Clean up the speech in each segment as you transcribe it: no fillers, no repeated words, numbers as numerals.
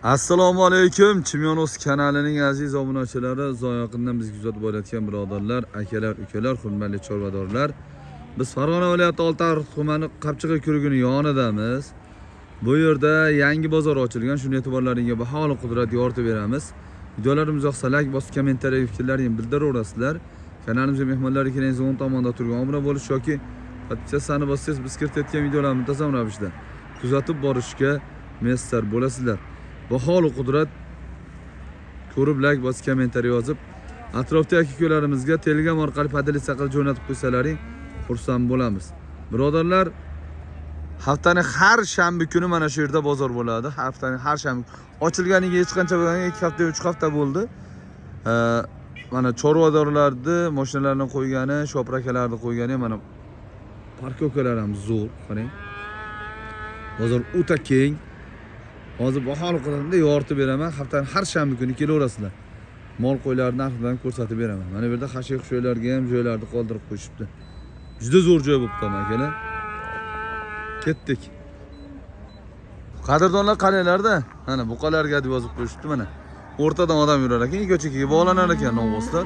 Assalomu alaykum. Chimyonos kanalining aziz obunachilari, uzoq yaqindan bizga kuzatib borayotgan birodarlar, akalar, ukalar, hurmatli chorvadorlar. Biz Farg'ona viloyati Oltiariq tumani Qapchiqa ko'rigining yonidamiz. Bu yerda yangi bozor ochilgan. Shuni e'tiborlaringizga baholi qudrat yoritib beramiz. Videolarimiz yoqsa like bosib, kommentariy fikrlaringizni bildiraverasizlar. Kanalimizga mehmonlar ekaningizga o'ng tomonda turgan obuna bo'lish yoki podpisani bossangiz biz kiritayotgan videolarni muntazam ravishda kuzatib borishga muyassar bo'lasizlar. Baholi qudrat ko'rib like bosib, kommentariy yozib, atrofdagi akalarimizga Telegram orqali podelitsiya qilib jo'natib qo'ysalaring xursand bo'lamiz. Birodarlar, haftaning har shanba kuni mana shu yerda bozor bo'ladi. Haftaning har shanba ochilganiga hech qancha bo'lmagan 2 hafta, 3 hafta bo'ldi. Mana chorvadorlarni mashinalarni qo'ygani, shoprakalarni qo'ygani, mana parkovkalar ham zo'r, qarang. Bozor o'ta keng. Hozir baholi qilganda yoritib beraman. Haftaning har shanba kuni kelaverasizlar. Mol qo'ylarni narxidan ko'rsatib beraman. Mana bu yerda xashik qo'ylarga ham joylarni qoldirib qo'yishibdi. Juda zo'r joy bo'libdi akalar. Ketdik. Qadrdonlar qaranglar-da. Mana buqalarga deb yozib qo'yishibdi mana. O'rtadan odam yurar ekan, ko'chaga bog'lanar ekan novvoslar.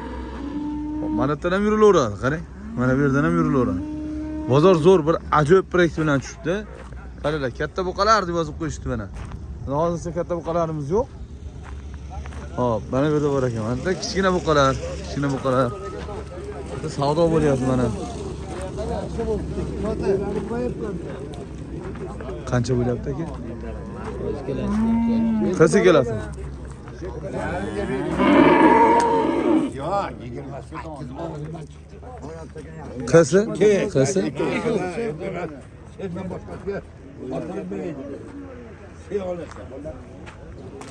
Mana yerdan ham yurilaveradi, qarang. Mana bu yerdan ham yurilaveradi. Bozor zo'r, bir ajoyib proyekt bilan tushibdi. Qaranglar, katta buqalar deb yozib qo'yishibdi mana. Hozircha katta buqalarimiz yo'q. Hop, mana bu yerda bor ekan. Mana kichkina buqalar, kichkina buqalar. Savdo bo'lyapti mana. Qancha bo'lyapti aka? Qaysi kelasiz? Qaysi? Qaysi?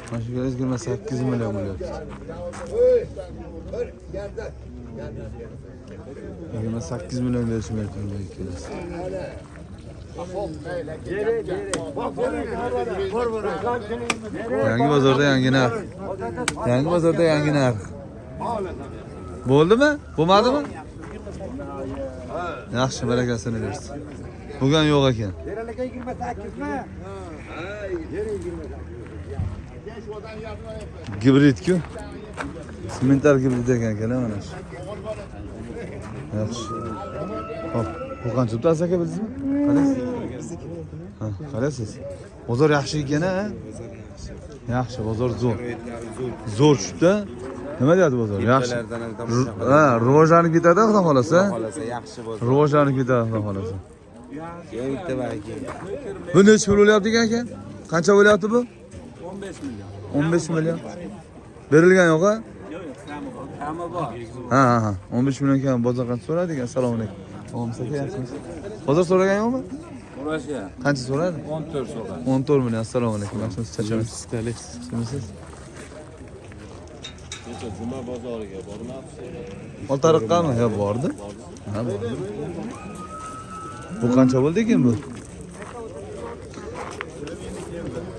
Mana shu 8 million bo'lyapti. 8 million berishim kerak bu ikkalasi. Yangi bozorda yangi narx. Yangi bozorda yangi narx. Bo'ldimi? Bo'lmadimi? Yaxshi, barakasini bersin. Bugun yo'q ekan. Aka 28 mi? Gibrid-ku. Simentar gibrid ekan akalar mana shu. Yaxshi. Hop, bu qancha tutasiz aka bilasizmi? Qaraysiz. Ha, qaraysiz. Bozor yaxshi ekan-a? Yaxshi, bozor zo'r. Zo'r tushibdi. Nima deyapti bozor? Yaxshi. Ha, rivojlanib ketadi, xudo xolasa. Xolasa yaxshi bozor. Rivojlanib ketadi, xudo xolasa. Bitta balki. Bu necha pul bo'lyapti ekan aka? Qancha bo'lyapti bu? 15 million. 15 million. Berilgan yo'q-a? Yo'q, hamma bor. Ha. 15 million kan bozor qancha so'radi ekan? Assalomu alaykum. O'g'lim yaxshimisiz? Bozor so'ragan yo'qmi? Urashga Qancha so'radi? 14 so'radi. 14 million. Assalomu alaykum. Yaxshimisiz? Chachamisiz? Yaxshimisiz? Juma bozoriga bormabsiz? Oltiariqqami? Yo, bordi. Ha, bordi. Bu qancha bo'ldi ekan bu?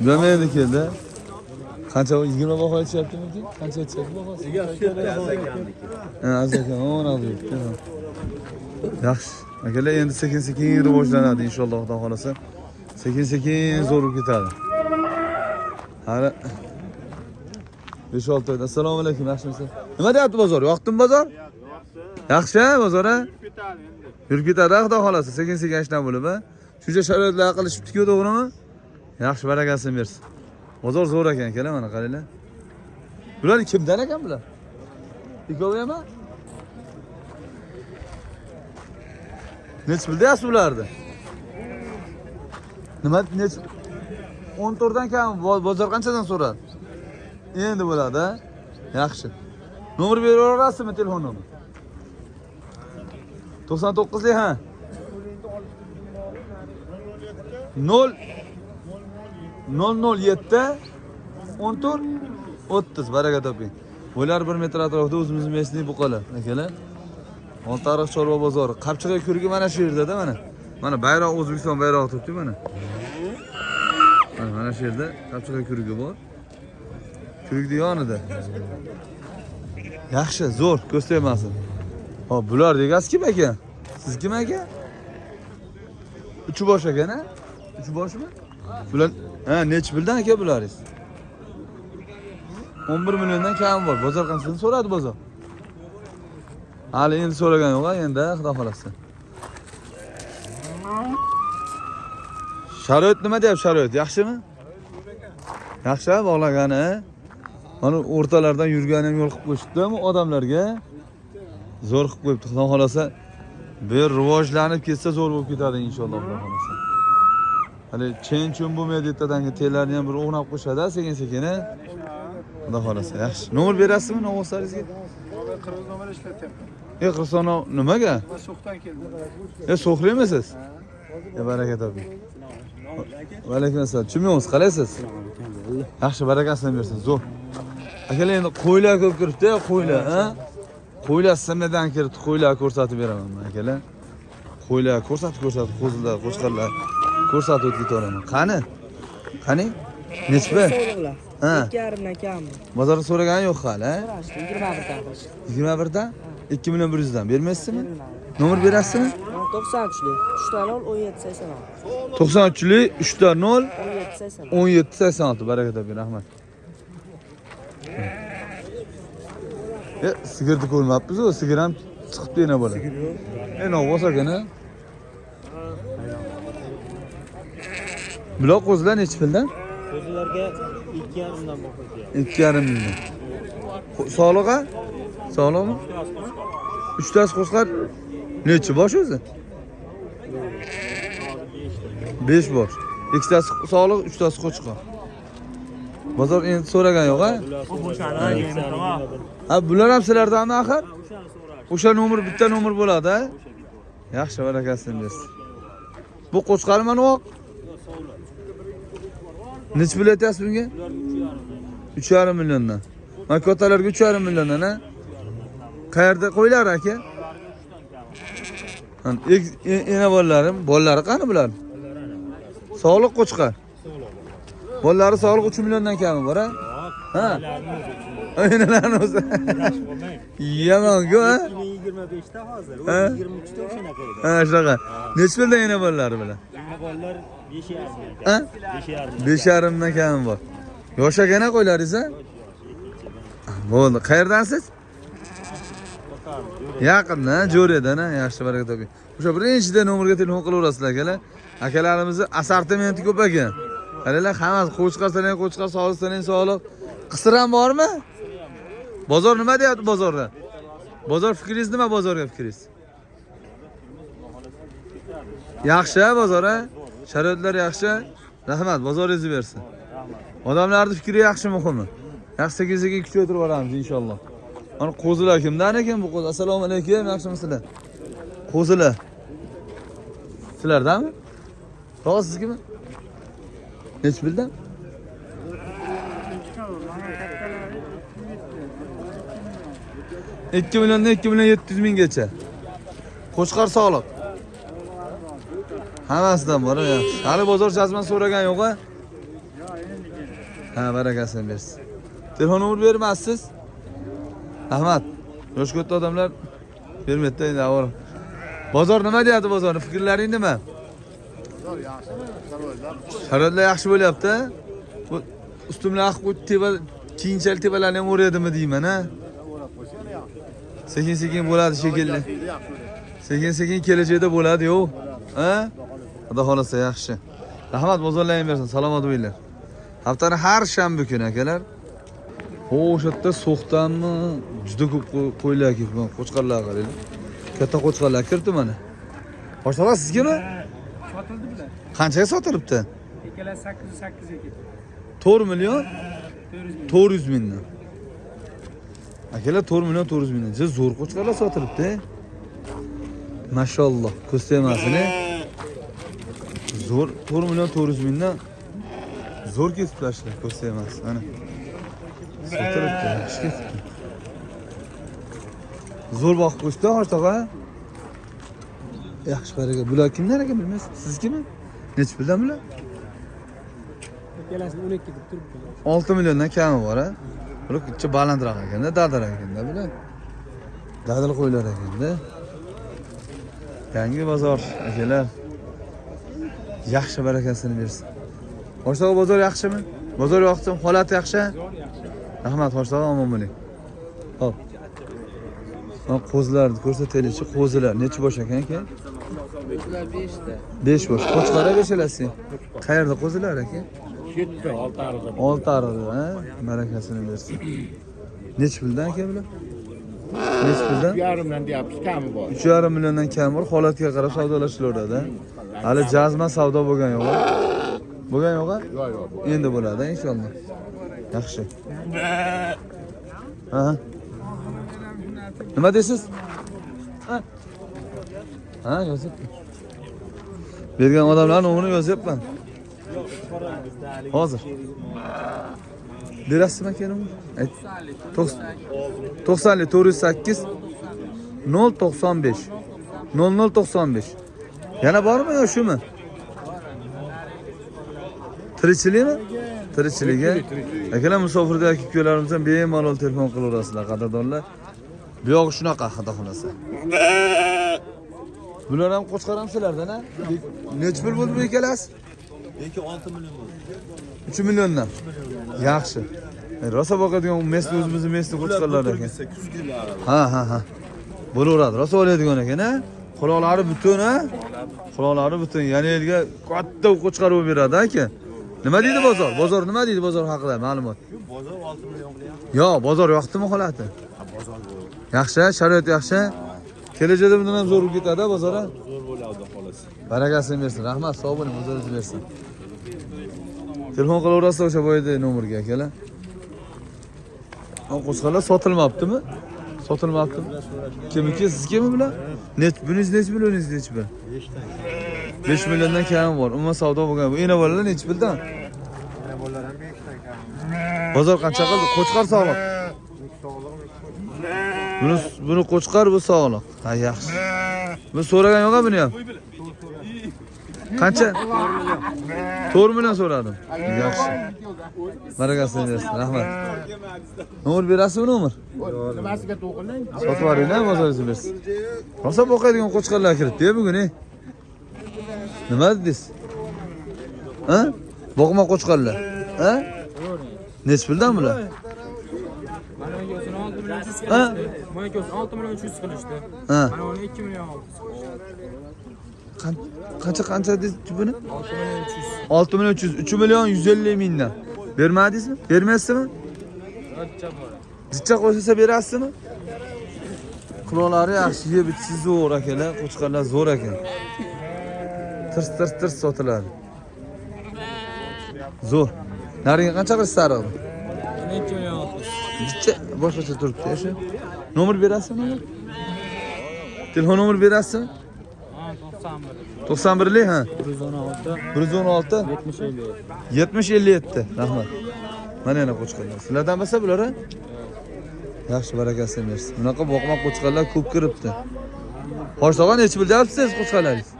Bilmaydi keldi. Qancha 20 baho aytishyaptimi? Qancha aytishyapti bahosi? Ha, azakan, ona oldi. Yaxshi. Akalar, endi sekin-sekin rivojlanadi inshaalloh, xudo xolasa. Sekin-sekin zo'r bo'lib ketadi. Hali 5-6 oyda. Assalomu alaykum, yaxshimisiz? Nima deyapti bozor? Yoqdimi bozor? Yaxshi, bozor a? Yurib ketadi, xudo xolasa. Sekin-sekin ishlab bo'lib, ha? Shuncha sharoitlar qilishibdi-ku, to'g'rimi? Yaxshi, barakasini bersin. Bozor zo'r ekan akalar, mana qaranglar. Bular kimdan ekan bular? Ikkoviyami? Nech bildingiz ularni? Nima nech 14 dan kam bozor qanchadan so'radi? Endi bo'ladi, ha? Yaxshi. Nomer beraverasizmi, telefon nomeri? 99 lik, ha? 007 14 30 baraka toping. Bular 1 metr atrofida o'zimizning mesniy buqalar, akalar. Oltiariq chorva bozori, Qapchiqa ko'rigi mana shu yerda-da mana. Mana bayroq, O'zbekiston bayrog'i turibdi mana. Mana shu yerda Qapchiqa ko'rigi bor. Ko'rigning yonida. Yaxshi, zo'r, ko'z tegmasin. Hop, bular degasiz kim ekan? Siz kim aka? Uchi bosh ekan-a? Uchi boshmi? Bular, ha, nech bildan aka bularingiz? 11 milliondan kam bor. Bozor qanchasini so'radi bozor? Hali endi so'ragan yo'q, endi xudo xolasa. Sharoit nima deyapti sharoit? Yaxshimi? Yaxshi bog'lagani. Mana o'rtalardan yurganim yo'l qilib qo'yishdi-mi odamlarga? Zo'r qilib qo'yibdi. Xudo xolasa bu yer rivojlanib ketsa zo'r bo'lib ketadi inshaalloh xudo xolasa. Hali chen-chun bo'lmaydi yerdan tellarni ham bir o'g'nab qo'shadi, sekin-sekin. Xudo xolasa yaxshi. Nomer berasizmi novvoslaringizga? Qirg'iz nomer ishlatyapman. Qirg'iziston nimaga? Men So'xdan keldim. So'xrimisiz? Baraka toping. Va alaykum assalom. Chimyonsiz qalaysiz? Yaxshi, barakasini bersin. Zo'r. Akalar endi qo'ylar ko'p kiribdi, qo'ylar, ha? Qo'ylar samadan kiribdi, qo'ylar ko'rsatib beraman men akalar. Qo'ylar ko'rsatib, qo'zilar, qo'chqarlar ko'rsatib o'tib ketaman. Qani? Qani? Nechba? Ha. 2,5 kam. Bozorda so'ragani yo'q hali, ha? 21 dan qilish. 21 dan? 2 million 100 dan bermaysizmi? Nomer berasizmi? 93'lü. 3 tane ol 17,86. 93'lü 3 tane 0 17,86. 17,86 baraka toping, rahmat. Sigirni ko'rmabmiz, o sigir ham chiqibdi yana bola. Novvos akana. Bular qo'zilar necha puldan? Qo'zilarga 2,5 dan boqadi. 2,5 million. Sog'lig'a? Sog'lig'mi? 3 tasi qo'zlar necha bosh o'zi? 5 bosh. 2 tasi sog'liq, 3 tasi qo'chqor. Bozor endi so'ragan yo'q, ha? Ha, bular ham sizlardanmi axir? O'sha nomer bitta nomer bo'ladi, ha? Yaxshi, barakasini bersin. Bu qo'chqar mana oq. Necha pul aytyapsiz bunga? 3,5 milliondan. Makotalarga 3,5 milliondan, ha? Qayerda qo'ylar aka? Ena bolalari qani bular? Sog'liq qo'chqar. Bolalari sog'liq 3 milliondan kami bor, ha? Ha. Enalarni o'zi. Yomon-ku, ha? 2025 da hozir. U 23 da o'shana qo'ydi. Ha, shunaqa. Necha puldan ena bolalari bilan? Bolalar 5,5. Ha? 5,5. 5,5 dan kami bor. Yoshagana qo'ylaringiz, ha? Bo'ldi. Qayerdansiz? Yaqindan, Jo'radan, ha? Yaxshi, baraka toping. O'sha birinchidan nomerga telefon qilaverasizlar akalar. Akalarimizni assortimenti ko'p ekan. Qaranglar, hammasi qo'chqarsalar, qo'chqar, sog'liqsalar, sog'liq. Qisir ham bormi? Bozor nima deyapti bozorda? Bozor fikringiz nima bozorga fikringiz? Yaxshi bozor, ha? Sharoitlar yaxshi. Rahmat, bozoringizni bersin. Odamlarning fikri yaxshi muhimi. Yaxshi sekin-sekin kuchaytirib boramiz inshaalloh. Mana qo'zilar kimdan ekan bu qo'zi? Assalomu alaykum, yaxshimisizlar? Qo'zilar. Sizlardanmi? To'g'ri sizgimi? Necha puldan? $2 milliondan 2 million 700 minggacha. Qo'chqar sog'liq. Hammasidan bor, yaxshi. Hali bozor jazman so'ragan yo'q, ha? Ha, barakasini bersin. Telefon nomer bermassiz? Rahmat. Yosh katta odamlar bermaydi endi avval. Bozor nima deyapti bozorning? Fikrlaring nima? Sharoitlar yaxshi bo'lyapti. Bu ustimlar aqib teba keyinchalik tebalarni ham o'rayadimi deyman, ha? Sekin-sekin bo'ladi shekilli. Sekin-sekin kelajakda bo'ladi, yo'q. Ha? Xudo xolasa yaxshi. Rahmat, bozorlaring bersin. Salomat bo'linglar. Haftaning har shanba kuni akalar. O'sha yerda so'xdanmi juda ko'p qo'ylar kelgan, qo'chqarlar qaranglar. Katta qo'chqarlar kirdi mana. Boshlig'i sizgami? Sotildi bular. Qanchaga sotilibdi? Ikkalar 808 ga ketdi. 4 million 400 mingdan. Akalar 4 million 400 mingdan. Juda zo'r qo'chqarlar sotilibdi. Mashalloh, ko'z tegmasin-a. Zo'r 4 million 400 mingdan. Zo'r ketibdi ishlar, ko'z tegmasin. Mana. Sotilibdi, yaxshi ketibdi. Zo'r boqib qo'yishdi, ho'sh-tog'a. Yaxshi baraka. Bular kimlar ekan bilmaysiz? Sizgimi? Necha puldan bular? Ikkalasini 12 deb turibdi. 6 milliondan kami bor, ha? Bular kichik balandroq ekanda, dadil ekanda bular. Dadil qo'ylar ekanda. Yangi bozor akalar. Yaxshi barakasini bersin. Boshqa bozor yaxshimi? Bozor yoqdim, holati yaxshi? Rahmat, hoş tog'a, omon bo'ling. Hop. Mana qo'zilarni ko'rsataylikchi, qo'zilar necha bosh ekan aka? Ular 5 ta. 5 bosh. Qo'chqara beshalasi. Qayerda qo'zilar aka? 6 arada, ha? Barakasini bersin. Necha puldan aka bular? Necha puldan? 3,5 deyapmiz, kami bor. 3,5 milliondan kam bor, holatga qarab savdolashilaveradi. Hali jazma savdo bo'lgan yo'q. Bo'lgan yo'q? Yo'q. Endi bo'ladi inshaalloh. Yaxshi. Ha. Nima deysiz? Ha, yozyapman. Bergan odamlarning nomerini yozyapman. Hozir. Berasizmi aka nomer? Ayt. 90 408 095 0095. Yana bormi yo shumi? Tirikchilikmi? Tirikchiligi. Akalar musofirdagi ukalarimizdan bemalol telefon qilaverasizlar, qadrdonlar. Bu yog'i shunaqa xudo xolasa. Bular ham qo'chqar ham sizlardan, ha? Necha pul bo'ldi bu ikkalasi? 6 million bo'ldi. 3 milliondan. Yaxshi. Rosa boqadigan mesni o'zimizning mesni qo'chqarlar ekan. Ha. Bo'laveradi. Rosa oladigan ekan, ha? Quloqlari butun, ha? Quloqlari butun. Yana elga katta qo'chqar bo'lib beradi, aka. Nima deydi bozor? Bozor nima deydi bozor haqida ma'lumot? Bozor 6 million qilyapti. Yo, bozor yoqdimi holati? Bozor bu. Yaxshi, sharoit yaxshi. Kelajakda bundan ham zo'r ketadi bozor, ha? Zo'r bo'ladi xolos. Barakasini bersin. Rahmat, sog' bo'ling, o'zingiz bersin. Telefon qilaverasiz o'sha boyda nomerga akalar. Qo'chqarlar sotilmabdimi? Sotilmabdimi? Kimniki, sizkimi bular? Buningiz necha millioningiz necha pul? 5 milliondan kam bor. Umuman savdo bo'lgan. Bu ena bolalar necha puldan? Ena bolalar ham 5 ta kami. Bozor qancha qildi? Qo'chqar sog'liq. Buni qo'chqar, bu sog'liq. Ha, yaxshi. Bu so'ragan yo'q-a buni ham? Qancha? 4 million so'radim. Yaxshi. Barakasini bersin. Rahmat. Nomer berasizmi nomer? Nimasiga to'g'rilang? Sotib yuboring-a, bozoringizni bersin. Rosa boqadigan qo'chqarlar kiribdi-ya bugun-e. Nima dedingiz? Ha? Boqma qo'chqarlar. Ha? Necha puldan bular? Mana yo'sin 6 million 300 Ha? qilishdi. Mana yo'sin 6 million 300 qilishdi. Ha. Mana uni 2 million oldi. Qancha dedingiz buni? 6 million 300. 6 million 300, 3 million 150 mingdan. Bermadingizmi? Bermaysizmi? Jicha qo'shsa berasizmi? Quloqlari yaxshi, yeb ichisi zo'r akalar, qo'chqarlar zo'r ekan. Tirs sotiladi. Zo'r. Nariga qancha qilish sariq? 2 million 600. Jicha boshqacha turibdi, shu. Nomer berasizmi? Telefon nomer berasizmi? Ha, 91. 91lik, ha. 116 116 70 57. 70 57. Rahmat. Mana yana qo'chqarlar. Sizlardan bo'lsa bular, ha? Yaxshi, barakasini bersin. Bunaqa boqma qo'chqarlar ko'p kiribdi. Xo'sh, tog'a necha pul deyapsiz qo'chqarlaringiz?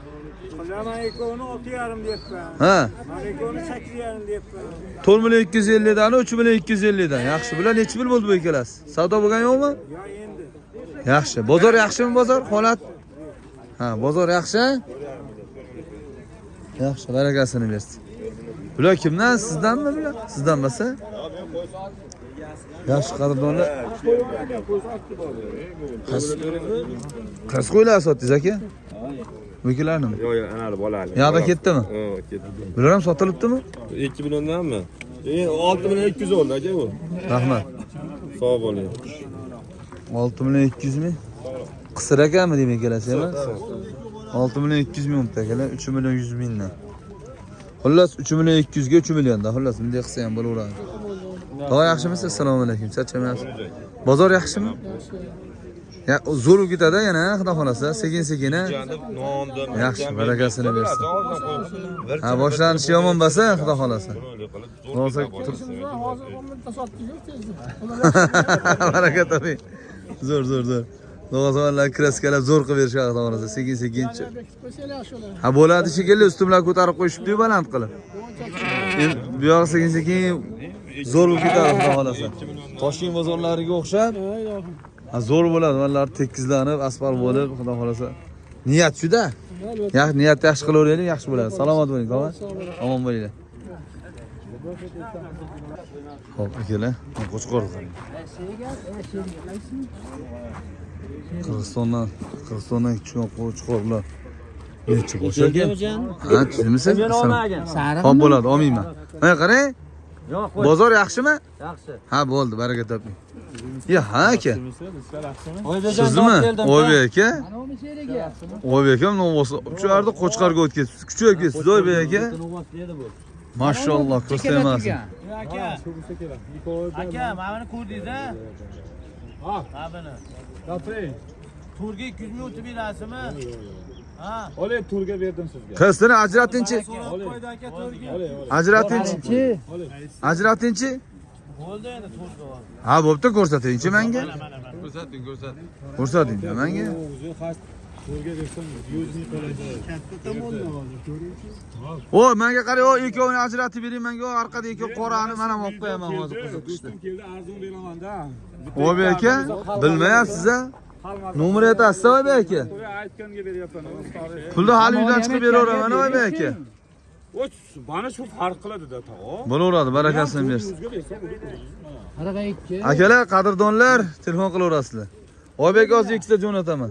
Mana ikkovini 6,5 deyapman. Ha. Mana ikkovini 8,5 deyapman. 4 million 250 dan, 3 million 250 dan. Yaxshi, bular necha pul bo'ldi bu ikkalasi? Savdo bo'lgan yo'qmi? Yo endi. Yaxshi. Bozor yaxshimi bozor? Holat? Ha, bozor yaxshi? Yaxshi, barakasini bersin. Bular kimdan? Sizdanmi bular? Sizdan bo'lsa? Yaxshi qadrdonlar. Qaysi qo'ylar sotdingiz aka? Bularnimi? Yo'q, anali bolali. Yoqda ketdimi? Ketdi. Bular ham sotilibdimi? 2 milliondanmi? 6 million 200 oldi aka bu. Rahmat. Sog' bo'ling. 6 million 200 ming. Qisir ekanmi demak kelasiz emas? 6 million 200 ming akalar, 3 million 100 mingdan. Xullas 3 million 200 ga 3 millionda. Xullas bunday qilsa ham bo'laveradi. Tog'a yaxshimisiz? Assalomu alaykum. Charchamayapsiz? Bozor yaxshimi? Ya zo'r ketadi yana, xudo xolasa, sekin-sekin. Yaxshi, barakasini bersin. Ha, boshlanishi yomon bo'lsa, xudo xolasa. Bo'lsa baraka toping. Zo'r. Log'azonlar kraskalar zo'r qilib berishga xudo xolasa, sekin-sekinchi. Ha, bo'ladi shekilli, ustimlar ko'tarib qo'yishibdi-yu baland qilib. Endi bu yoq sekin-sekin zo'r bo'lib ketadi xudo xolasa. Toshkent bozorlariga o'xshab ha, zo'r bo'ladi. Ular tekizlanib, asfalt bo'lib, xudo xolasa. Niyat shu-da. Niyat yaxshi qilaveraylik, yaxshi bo'ladi. Salomat bo'ling, tog'a. Omon bo'linglar. Hop, akalar, qo'chqor qarang. Qirg'izistondan kichik qo'chqorlar. Necha bosh ekan? Ha, tushunmisiz? Xo'p bo'ladi, olmayman. Mana qarang. Bozor yaxshimi? Yaxshi. Ha, bo'ldi, baraka toping. Ya, ha aka. Oybekjon Sizdimi? keldim. Oybek aka. Oybek akam novosi. Shu yerda qo'chqarga o'tkazsiz. Kuchayib ketsiz, Oybek aka. Mashalloh, ko'rsatmasin. Aka. Aka, mana buni ko'rdingiz-a? Ha, buni. Gapiring. Turga 200 ming o'tib berasizmi? Ha. Olay turga berdim sizga. Qizini ajratingchi. Ajratingchi. Ajratingchi. Bo'ldi endi turga. Ha, bo'pti, ko'rsatingchi menga. Ko'rsating. Ko'rsating menga. Turga bersam 100 ming qoladi. Katta tomondan hozir ko'ringchi. O, menga qarang, o ikkovini ajratib bering menga. O orqada ikki qorani men ham olib qo'yaman hozir qiziqishdi. Do'stim keldi, arzon beraman-da. Oybek aka, bilmayapsiz-a? Nomer aytasiz, Oybek aka. Aytganga beryapman. Pulni hali uydan chiqib beraveraman, Oybek aka. O, mana shu farq qiladi-da, tog'o. Bo'laveradi, barakasini bersin. Yuzga bersam, Akalar, qadrdonlar, telefon qilaverasizlar. Oybek aka hozir ikkita jo'nataman.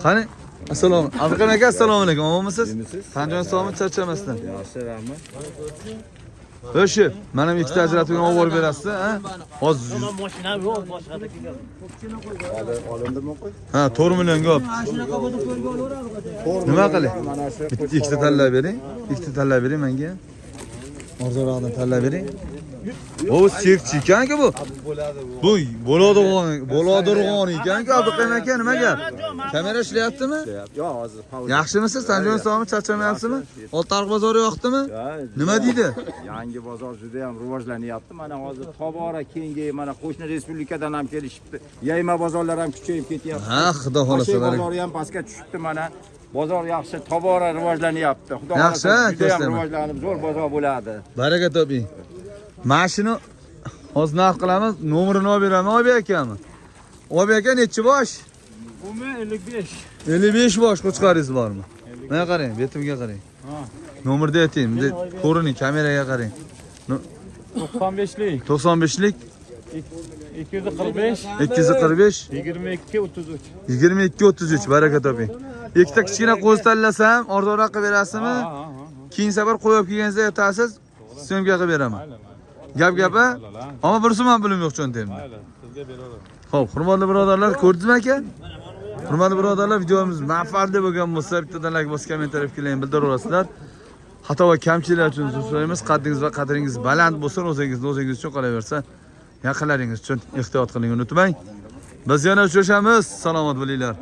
Qani? Assalomu alaykum. Abduqadir aka, assalomu alaykum. Omonmisiz? Tanjon sog'mi, charchamasdan. Yaxshi, rahmat. O'sha, mana bu ikkita ajratib olib borib berasiz, ha? Hozir. Mashinam yo'q, boshqada kelgan. Olindimi qo'y? Ha, 4 millionga olib. Nima qilay? Ikkita tanlab bering. Ikkita tanlab bering menga. Arzonroqdan tanlab bering. Bu sirkchi ekan-ku bu. Bu bo'ladirg'on ekan-ku, Abduqadir aka, nima gap? Kamera ishlayaptimi? Yo'q, hozir. Yaxshimisiz? Tanjon sog'mi, charchamayapsizmi? Oltiariq bozori yoqdimi? Nima deydi? Yangi bozor juda ham rivojlanyapti. Mana hozir tobora keyingi mana qo'shni respublikadan ham kelishibdi. Yayma bozorlar ham kuchayib ketyapti. Ha, xudo xolasa Toshkent barak. bozori ham pastga tushibdi mana. Bozor yaxshi, tobora rivojlanyapti. Xudo Yaxshi, xolasa juda ham ko'rsataman. rivojlanib zo'r bozor bo'ladi. Baraka toping. Mashina hozir narx qilamiz, nomerini olib beraman, Oybek akami. Oybek aka nechi bosh? 55. 55 bosh qo'chqaringiz bormi? Mana qarang, betimga qarang. Nomerni ayting, ko'rining, kameraga qarang. 95lik, 95lik 245, 245 22 33. 2233 baraka toping. Ikkita kichkina qo'z tanlasam, arzonroq qilib berasizmi? Keyin safar qo'yib kelganingizda aytasiz, syomka qilib beraman. Gap-gapa? Ammo bir so'm ham pulim yo'q cho'ntamda. Sizga beraman. Xo'p, hurmatli birodarlar, ko'rdingizmi aka? Hurmatli birodarlar, videomiz manfaatli bo'lgan bo'lsa, bittadan like bosib, kommentariyga fikrlaringizni bildiraverasizlar. Xato va kamchiliklar uchun uzr so'raymiz. Qaddingiz va qadringiz baland bo'lsin, o'zingiz uchun qolaversa, yaqinlaringiz uchun ehtiyot qiling, unutmang. Biz yana uchrashamiz. Salomat bo'linglar.